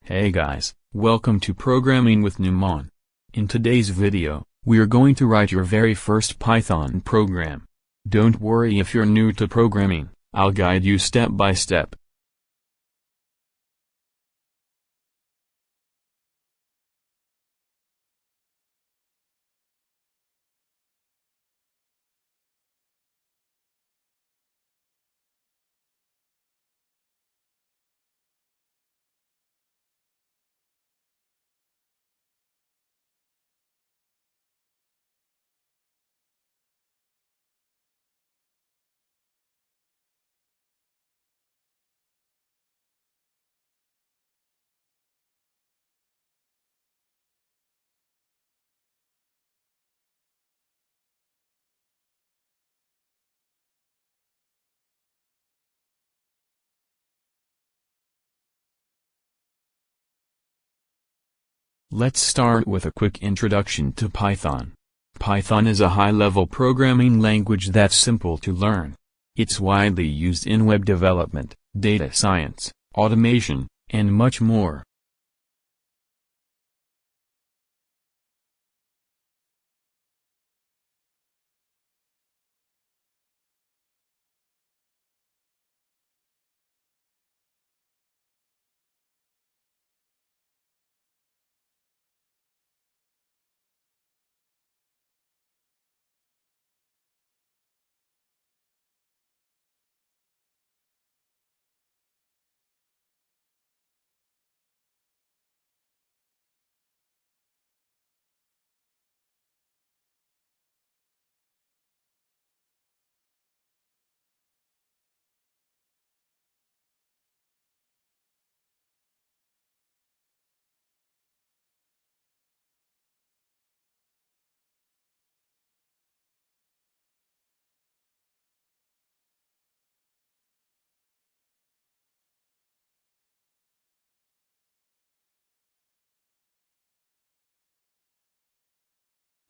Hey guys, welcome to Programming with Nouman. In today's video, we're going to write your very first Python program. Don't worry if you're new to programming, I'll guide you step by step. Let's start with a quick introduction to Python. Python is a high-level programming language that's simple to learn. It's widely used in web development, data science, automation, and much more.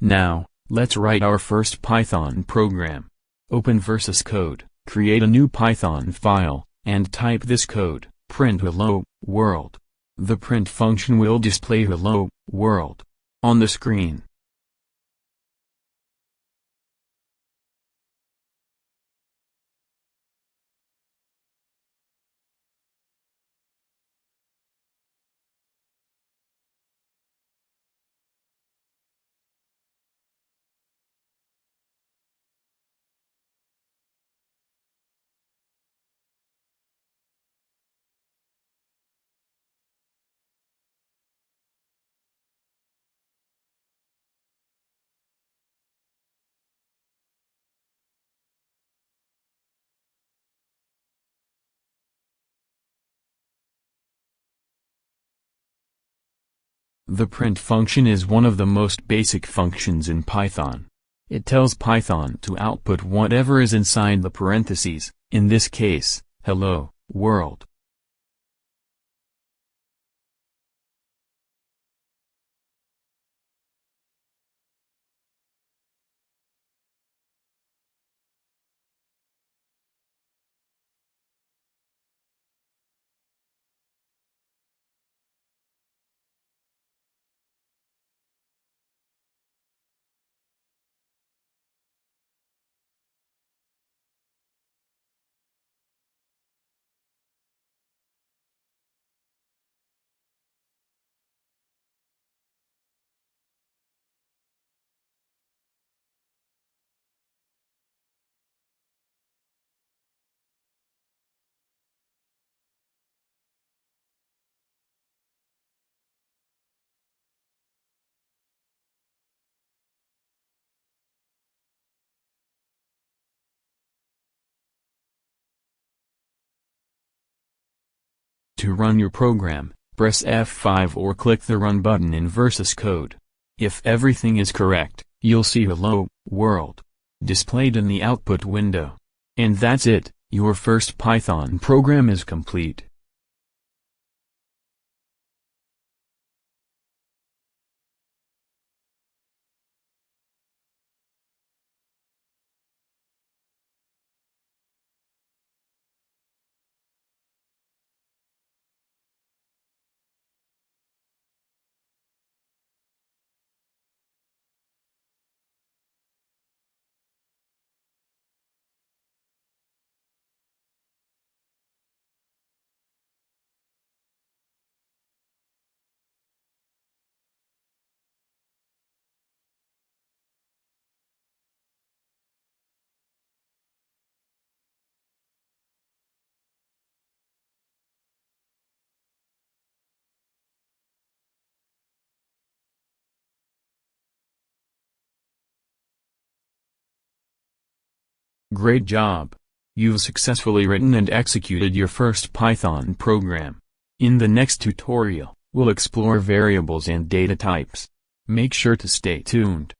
Now, let's write our first Python program. Open VS Code, create a new Python file, and type this code, print hello, world. The print function will display hello, world on the screen. The print function is one of the most basic functions in Python. It tells Python to output whatever is inside the parentheses, in this case, hello, world. To run your program, press F5 or click the Run button in VS Code. If everything is correct, you'll see hello, world displayed in the output window. And that's it, your first Python program is complete. Great job! You've successfully written and executed your first Python program. In the next tutorial, we'll explore variables and data types. Make sure to stay tuned.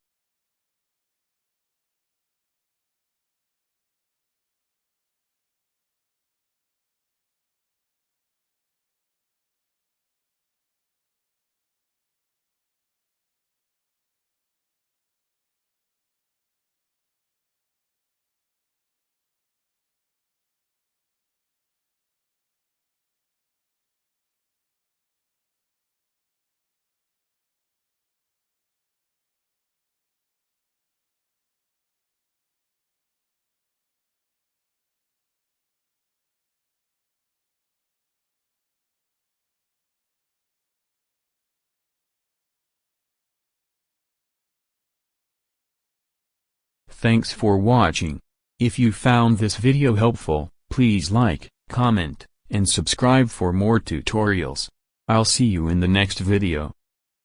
Thanks for watching. If you found this video helpful, please like, comment, and subscribe for more tutorials. I'll see you in the next video.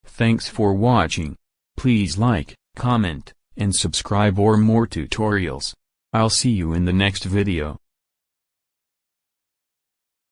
Thanks for watching. Please like, comment, and subscribe for more tutorials. I'll see you in the next video.